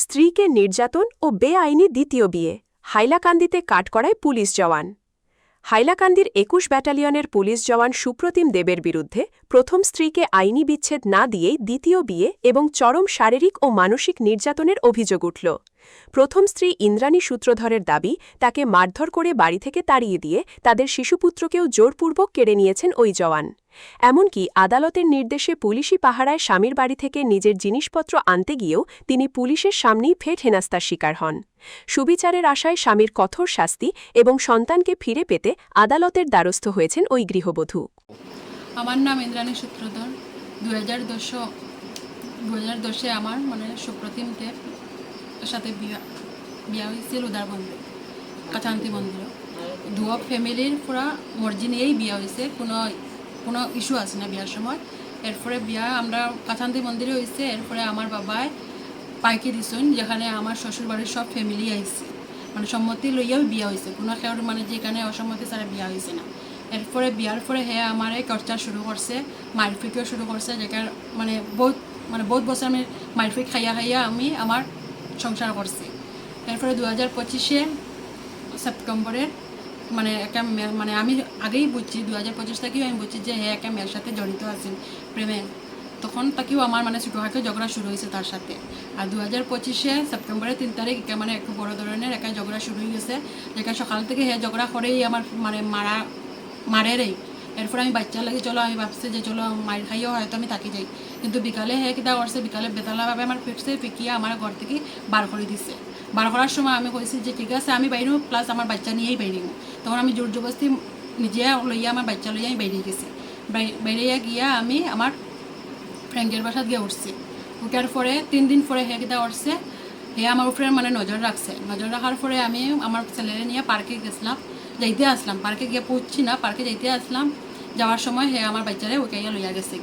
স্ত্রীকে নির্যাতন ও বেআইনি দ্বিতীয় বিয়ে, হাইলাকান্দিতে কাঠগড়ায় পুলিশ জওয়ান। হাইলাকান্দির ২১ ব্যাটালিয়নের পুলিশ জওয়ান সুপ্রতিম দেবের বিরুদ্ধে প্রথম স্ত্রীকে আইনি বিচ্ছেদ না দিয়েই দ্বিতীয় বিয়ে এবং চরম শারীরিক ও মানসিক নির্যাতনের অভিযোগ উঠল। প্রথম স্ত্রী ইন্দ্রাণী সূত্রধরের দাবি, তাকে মারধর করে বাড়ি থেকে তাড়িয়ে দিয়ে তাদের শিশুপুত্রকেও জোরপূর্বক কেড়ে নিয়েছেন ওই জওয়ান। এমনকি আদালতের নির্দেশে পুলিশি পাহারায় স্বামীর বাড়ি থেকে নিজের জিনিসপত্র আনতে গিয়েও তিনি পুলিশের সামনেই ফের হেনাস্তার শিকার হন। সুবিচারের আশায় স্বামীর কঠোর শাস্তি এবং সন্তানকে ফিরে পেতে আদালতের দ্বারস্থ হয়েছেন ওই গৃহবধূ। আমার নাম ইন্দ্রাণী সূত্রধর। 2010-এ আমার সুপ্রতিম দেব সাথে বিয়া হয়েছিল উদারবন্দে কাছান্তি মন্দির। দুয়া ফ্যামিলির পুরা মর্জি নিয়েই বিয়া হয়েছে, কোনো ইস্যু আছে না বিয়ার সময়। এরপরে বিয়া আমরা কাছান্তি মন্দিরে হয়েছে। এরপরে আমার বাবায় পাইকি দিছেন, যেখানে আমার শ্বশুরবাড়ির সব ফ্যামিলি আইছে, সম্মতি লইয়াও বিয়া হয়েছে। কোনো কেউ যেখানে অসম্মতি ছাড়া বিয়া হয়েছে না। এরপরে বিয়ার পরে আমার টর্চার শুরু করছে, মারপিটও শুরু করছে, যেখানে বহুত বছর আমি মারপিট খাইয়া আমি আমার সংসার করছি। এরপরে 2025-এ সেপ্টেম্বরের আমি আগেই বুঝছি, 2025 থেকেও আমি বুঝছি যে একটা মেয়ের সাথে জড়িত আছেন প্রেমে। তখন তাকেও আমার ছোটোখাটো ঝগড়া শুরু হয়েছে তার সাথে। আর 2025-এ সেপ্টেম্বরের 3 তারিখ একটু বড় ধরনের একটা ঝগড়া শুরু হয়ে গেছে, যেখানে সকাল থেকে ঝগড়া করেই আমার মারেরই। এরপরে আমি বাচ্চা লাগে চলো, আমি ভাবছি যে চলো মায়ের খাইও হয়তো আমি থাকি যাই, কিন্তু বিকালে কিতা করছে, বিকালে বেতালাভাবে আমার পিকিয়ে আমার ঘর থেকে বার করে দিছে। বার করার সময় আমি কইছি যে ঠিক আছে আমি বাইরেও, প্লাস আমার বাচ্চা নিয়েই বাইরে। তখন আমি জোর জবরদস্তি নিজে লইয়া আমার বাচ্চা লইয়া আমি বাইরে গেছি। বাইরে গিয়া আমি আমার ফ্রেন্ডের বাসাত গিয়ে উঠছি। উঠার পরে 3 দিন পরে কিতা করছে, আমার উপরে নজর রাখছে। নজর রাখার পরে আমি আমার ছেলেরে নিয়ে পার্কে যাইতে আসলাম। পার্কে গিয়ে পৌঁছছি না, পার্কে যাইতে আসলাম। যাওয়ার সময় আমার বাচ্চারে ওকে লইয়া গেছে।